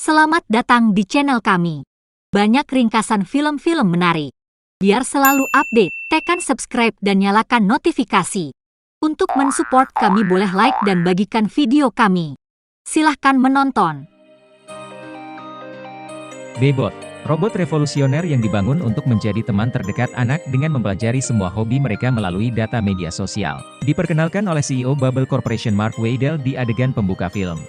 Selamat datang di channel kami. Banyak ringkasan film-film menarik. Biar selalu update, tekan subscribe dan nyalakan notifikasi. Untuk mensupport kami boleh like dan bagikan video kami. Silahkan menonton. Bebot, robot revolusioner yang dibangun untuk menjadi teman terdekat anak dengan mempelajari semua hobi mereka melalui data media sosial. Diperkenalkan oleh CEO Bubble Corporation Mark Weidel di adegan pembuka film.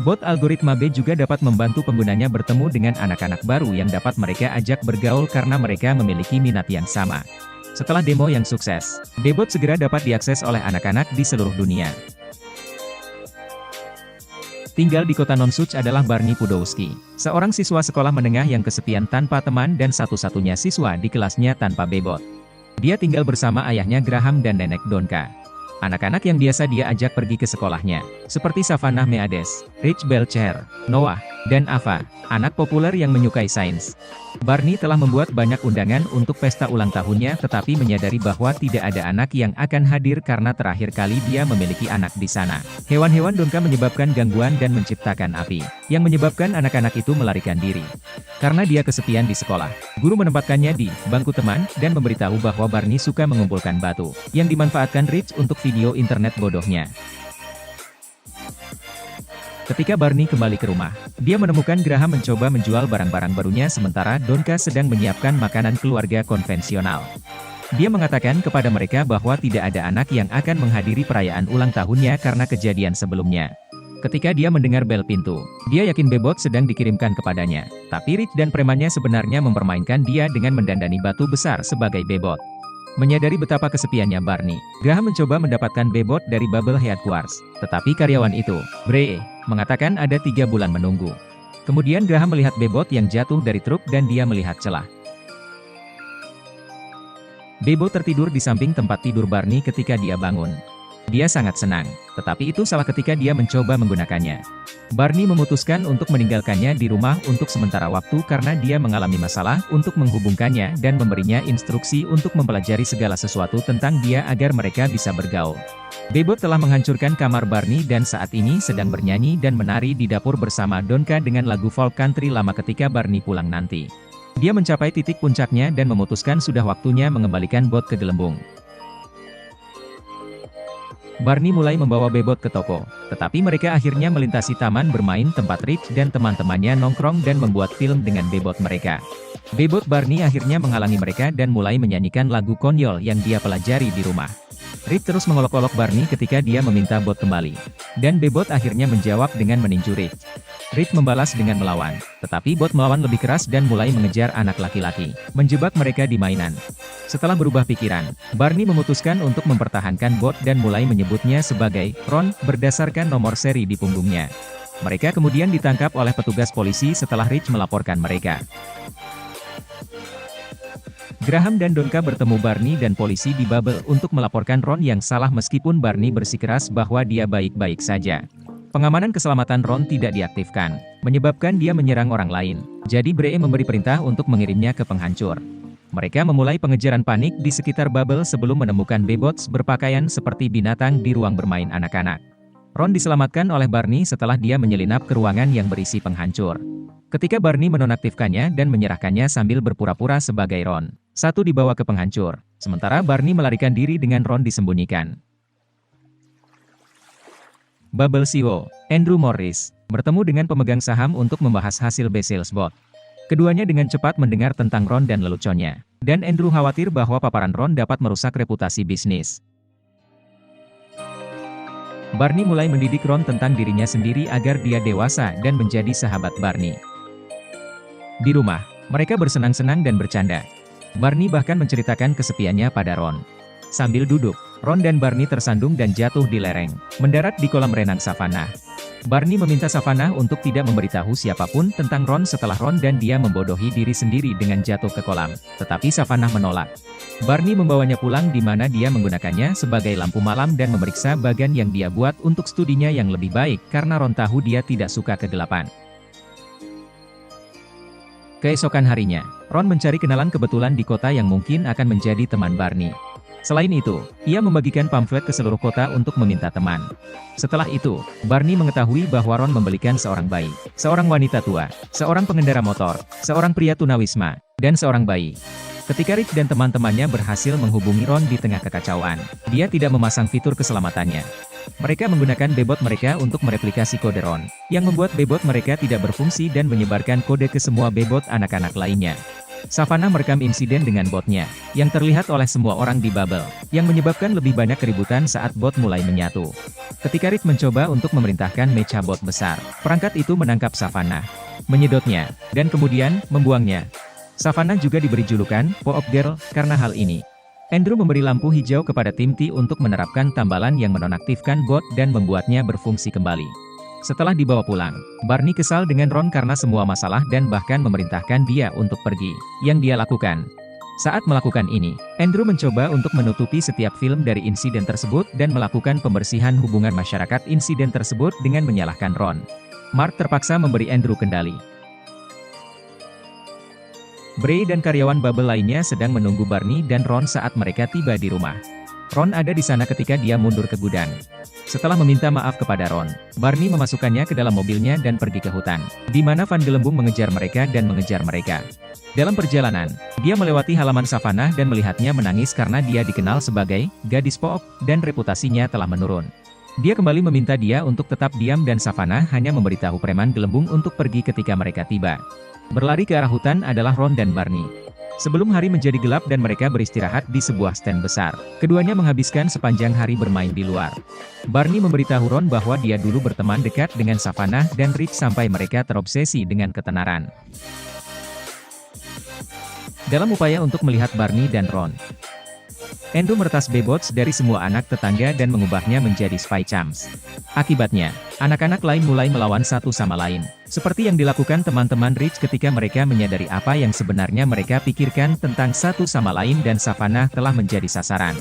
Bot algoritma B juga dapat membantu penggunanya bertemu dengan anak-anak baru yang dapat mereka ajak bergaul karena mereka memiliki minat yang sama. Setelah demo yang sukses, Bebot segera dapat diakses oleh anak-anak di seluruh dunia. Tinggal di kota Nonsuch adalah Barney Pudowski, seorang siswa sekolah menengah yang kesepian tanpa teman dan satu-satunya siswa di kelasnya tanpa Bebot. Dia tinggal bersama ayahnya Graham dan nenek Donka. Anak-anak yang biasa dia ajak pergi ke sekolahnya, seperti Savannah Meades, Rich Belcher, Noah, dan Ava, anak populer yang menyukai sains. Barney telah membuat banyak undangan untuk pesta ulang tahunnya tetapi menyadari bahwa tidak ada anak yang akan hadir karena terakhir kali dia memiliki anak di sana. Hewan-hewan Donka menyebabkan gangguan dan menciptakan api, yang menyebabkan anak-anak itu melarikan diri. Karena dia kesepian di sekolah, guru menempatkannya di bangku teman dan memberitahu bahwa Barney suka mengumpulkan batu, yang dimanfaatkan Rich untuk video internet bodohnya. Ketika Barney kembali ke rumah, dia menemukan Graham mencoba menjual barang-barang barunya sementara Donka sedang menyiapkan makanan keluarga konvensional. Dia mengatakan kepada mereka bahwa tidak ada anak yang akan menghadiri perayaan ulang tahunnya karena kejadian sebelumnya. Ketika dia mendengar bel pintu, dia yakin Bebot sedang dikirimkan kepadanya. Tapi Rich dan premannya sebenarnya mempermainkan dia dengan mendandani batu besar sebagai Bebot. Menyadari betapa kesepiannya Barney, Graham mencoba mendapatkan Bebot dari Bubble Headquarters. Tetapi karyawan itu, Bree, mengatakan ada 3 bulan menunggu. Kemudian Graham melihat Bebot yang jatuh dari truk dan dia melihat celah. Bebot tertidur di samping tempat tidur Barney ketika dia bangun. Dia sangat senang, tetapi itu salah ketika dia mencoba menggunakannya. Barney memutuskan untuk meninggalkannya di rumah untuk sementara waktu karena dia mengalami masalah untuk menghubungkannya dan memberinya instruksi untuk mempelajari segala sesuatu tentang dia agar mereka bisa bergaul. Bebot telah menghancurkan kamar Barney dan saat ini sedang bernyanyi dan menari di dapur bersama Donka dengan lagu folk country lama ketika Barney pulang nanti. Dia mencapai titik puncaknya dan memutuskan sudah waktunya mengembalikan Bot ke gelembung. Barney mulai membawa Bebot ke toko, tetapi mereka akhirnya melintasi taman bermain tempat Rich dan teman-temannya nongkrong dan membuat film dengan Bebot mereka. Bebot Barney akhirnya menghalangi mereka dan mulai menyanyikan lagu konyol yang dia pelajari di rumah. Rich terus mengolok-olok Barney ketika dia meminta Bot kembali. Dan Bebot akhirnya menjawab dengan meninju Rich. Rich membalas dengan melawan, tetapi Bot melawan lebih keras dan mulai mengejar anak laki-laki, menjebak mereka di mainan. Setelah berubah pikiran, Barney memutuskan untuk mempertahankan Bot dan mulai menyebutnya sebagai Ron berdasarkan nomor seri di punggungnya. Mereka kemudian ditangkap oleh petugas polisi setelah Rich melaporkan mereka. Graham dan Donka bertemu Barney dan polisi di Bubble untuk melaporkan Ron yang salah meskipun Barney bersikeras bahwa dia baik-baik saja. Pengamanan keselamatan Ron tidak diaktifkan, menyebabkan dia menyerang orang lain. Jadi Bree memberi perintah untuk mengirimnya ke penghancur. Mereka memulai pengejaran panik di sekitar Bubble sebelum menemukan Bebots berpakaian seperti binatang di ruang bermain anak-anak. Ron diselamatkan oleh Barney setelah dia menyelinap ke ruangan yang berisi penghancur. Ketika Barney menonaktifkannya dan menyerahkannya sambil berpura-pura sebagai Ron, satu dibawa ke penghancur, sementara Barney melarikan diri dengan Ron disembunyikan. Bubble CEO, Andrew Morris, bertemu dengan pemegang saham untuk membahas hasil B-Sales Bot. Keduanya dengan cepat mendengar tentang Ron dan leluconnya, dan Andrew khawatir bahwa paparan Ron dapat merusak reputasi bisnis. Barney mulai mendidik Ron tentang dirinya sendiri agar dia dewasa dan menjadi sahabat Barney. Di rumah, mereka bersenang-senang dan bercanda. Barney bahkan menceritakan kesepiannya pada Ron. Sambil duduk, Ron dan Barney tersandung dan jatuh di lereng, mendarat di kolam renang Savannah. Barney meminta Savannah untuk tidak memberitahu siapapun tentang Ron setelah Ron dan dia membodohi diri sendiri dengan jatuh ke kolam, tetapi Savannah menolak. Barney membawanya pulang di mana dia menggunakannya sebagai lampu malam dan memeriksa bagan yang dia buat untuk studinya yang lebih baik karena Ron tahu dia tidak suka kegelapan. Keesokan harinya, Ron mencari kenalan kebetulan di kota yang mungkin akan menjadi teman Barney. Selain itu, ia membagikan pamflet ke seluruh kota untuk meminta teman. Setelah itu, Barney mengetahui bahwa Ron membelikan seorang bayi, seorang wanita tua, seorang pengendara motor, seorang pria tunawisma, dan seorang bayi. Ketika Rich dan teman-temannya berhasil menghubungi Ron di tengah kekacauan, dia tidak memasang fitur keselamatannya. Mereka menggunakan bebot mereka untuk mereplikasi kode Ron, yang membuat bebot mereka tidak berfungsi dan menyebarkan kode ke semua bebot anak-anak lainnya. Savannah merekam insiden dengan botnya, yang terlihat oleh semua orang di Bubble, yang menyebabkan lebih banyak keributan saat bot mulai menyatu. Ketika Rich mencoba untuk memerintahkan mecha bot besar, perangkat itu menangkap Savannah, menyedotnya, dan kemudian membuangnya. Savannah juga diberi julukan Pop Girl karena hal ini. Andrew memberi lampu hijau kepada tim T untuk menerapkan tambalan yang menonaktifkan bot dan membuatnya berfungsi kembali. Setelah dibawa pulang, Barney kesal dengan Ron karena semua masalah dan bahkan memerintahkan dia untuk pergi, yang dia lakukan. Saat melakukan ini, Andrew mencoba untuk menutupi setiap film dari insiden tersebut dan melakukan pembersihan hubungan masyarakat insiden tersebut dengan menyalahkan Ron. Mark terpaksa memberi Andrew kendali. Bray dan karyawan Bubble lainnya sedang menunggu Barney dan Ron saat mereka tiba di rumah. Ron ada di sana ketika dia mundur ke gudang. Setelah meminta maaf kepada Ron, Barney memasukkannya ke dalam mobilnya dan pergi ke hutan, di mana Van Gelembung mengejar mereka dan mengejar mereka. Dalam perjalanan, dia melewati halaman Savannah dan melihatnya menangis karena dia dikenal sebagai gadis pop dan reputasinya telah menurun. Dia kembali meminta dia untuk tetap diam dan Savannah hanya memberitahu preman Gelembung untuk pergi ketika mereka tiba. Berlari ke arah hutan adalah Ron dan Barney. Sebelum hari menjadi gelap dan mereka beristirahat di sebuah stand besar, keduanya menghabiskan sepanjang hari bermain di luar. Barney memberitahu Ron bahwa dia dulu berteman dekat dengan Savannah dan Rich sampai mereka terobsesi dengan ketenaran. Dalam upaya untuk melihat Barney dan Ron, Andrew meretas bebots dari semua anak tetangga dan mengubahnya menjadi spy chums. Akibatnya, anak-anak lain mulai melawan satu sama lain, seperti yang dilakukan teman-teman Rich ketika mereka menyadari apa yang sebenarnya mereka pikirkan tentang satu sama lain dan Savannah telah menjadi sasaran.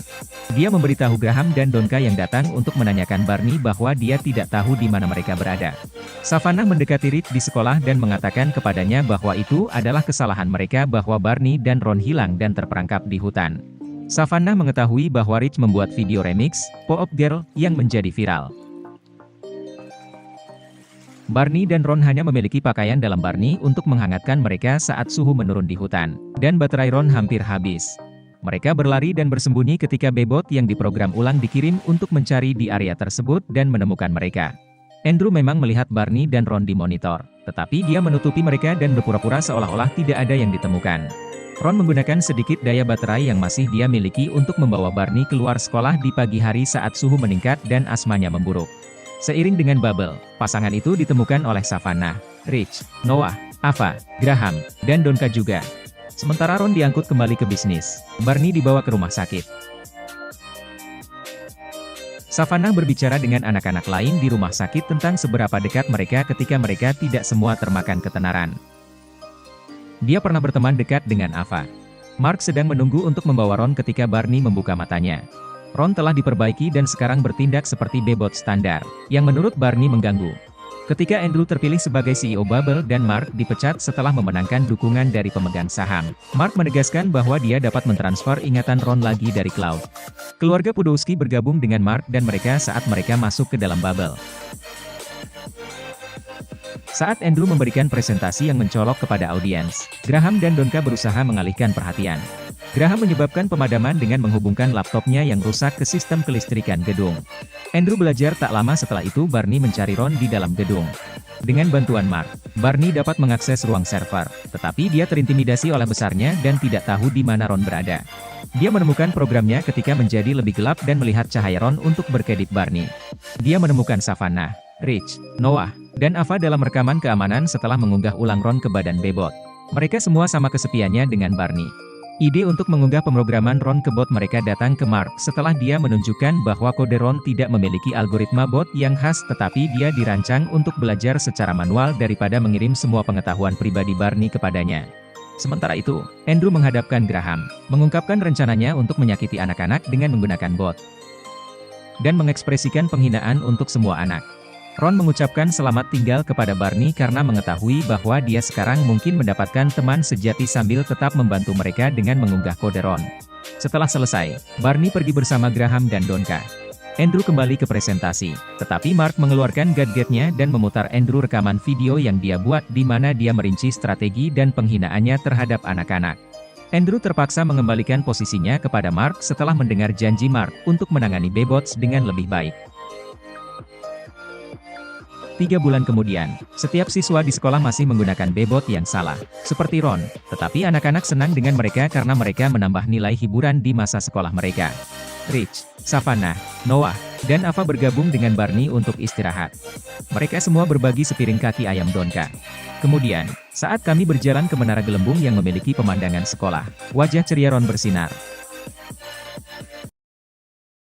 Dia memberitahu Graham dan Donka yang datang untuk menanyakan Barney bahwa dia tidak tahu di mana mereka berada. Savannah mendekati Rich di sekolah dan mengatakan kepadanya bahwa itu adalah kesalahan mereka bahwa Barney dan Ron hilang dan terperangkap di hutan. Savannah mengetahui bahwa Rich membuat video remix, Pop Girl, yang menjadi viral. Barney dan Ron hanya memiliki pakaian dalam Barney untuk menghangatkan mereka saat suhu menurun di hutan, dan baterai Ron hampir habis. Mereka berlari dan bersembunyi ketika bebot yang diprogram ulang dikirim untuk mencari di area tersebut dan menemukan mereka. Andrew memang melihat Barney dan Ron di monitor, tetapi dia menutupi mereka dan berpura-pura seolah-olah tidak ada yang ditemukan. Ron menggunakan sedikit daya baterai yang masih dia miliki untuk membawa Barney keluar sekolah di pagi hari saat suhu meningkat dan asmanya memburuk. Seiring dengan Bubble, pasangan itu ditemukan oleh Savannah, Rich, Noah, Ava, Graham, dan Donka juga. Sementara Ron diangkut kembali ke bisnis, Barney dibawa ke rumah sakit. Savannah berbicara dengan anak-anak lain di rumah sakit tentang seberapa dekat mereka ketika mereka tidak semua termakan ketenaran. Dia pernah berteman dekat dengan Ava. Mark sedang menunggu untuk membawa Ron ketika Barney membuka matanya. Ron telah diperbaiki dan sekarang bertindak seperti bebot standar, yang menurut Barney mengganggu. Ketika Andrew terpilih sebagai CEO Bubble dan Mark dipecat setelah memenangkan dukungan dari pemegang saham, Mark menegaskan bahwa dia dapat mentransfer ingatan Ron lagi dari cloud. Keluarga Pudowski bergabung dengan Mark dan mereka saat mereka masuk ke dalam Bubble. Saat Andrew memberikan presentasi yang mencolok kepada audiens, Graham dan Donka berusaha mengalihkan perhatian. Graham menyebabkan pemadaman dengan menghubungkan laptopnya yang rusak ke sistem kelistrikan gedung. Andrew belajar tak lama setelah itu Barney mencari Ron di dalam gedung. Dengan bantuan Mark, Barney dapat mengakses ruang server, tetapi dia terintimidasi oleh besarnya dan tidak tahu di mana Ron berada. Dia menemukan programnya ketika menjadi lebih gelap dan melihat cahaya Ron untuk berkedip Barney. Dia menemukan Savannah, Rich, Noah, dan Ava dalam rekaman keamanan setelah mengunggah ulang Ron ke badan bebot. Mereka semua sama kesepiannya dengan Barney. Ide untuk mengunggah pemrograman Ron ke bot mereka datang ke Mark setelah dia menunjukkan bahwa kode Ron tidak memiliki algoritma bot yang khas tetapi dia dirancang untuk belajar secara manual daripada mengirim semua pengetahuan pribadi Barney kepadanya. Sementara itu, Andrew menghadapkan Graham, mengungkapkan rencananya untuk menyakiti anak-anak dengan menggunakan bot, dan mengekspresikan penghinaan untuk semua anak. Ron mengucapkan selamat tinggal kepada Barney karena mengetahui bahwa dia sekarang mungkin mendapatkan teman sejati sambil tetap membantu mereka dengan mengunggah kode Ron. Setelah selesai, Barney pergi bersama Graham dan Donka. Andrew kembali ke presentasi, tetapi Mark mengeluarkan gadgetnya dan memutar Andrew rekaman video yang dia buat di mana dia merinci strategi dan penghinaannya terhadap anak-anak. Andrew terpaksa mengembalikan posisinya kepada Mark setelah mendengar janji Mark untuk menangani Bebots dengan lebih baik. 3 bulan kemudian, setiap siswa di sekolah masih menggunakan bebot yang salah, seperti Ron, tetapi anak-anak senang dengan mereka karena mereka menambah nilai hiburan di masa sekolah mereka. Rich, Savannah, Noah, dan Ava bergabung dengan Barney untuk istirahat. Mereka semua berbagi sepiring kaki ayam Donka. Kemudian, saat kami berjalan ke menara gelembung yang memiliki pemandangan sekolah, wajah ceria Ron bersinar.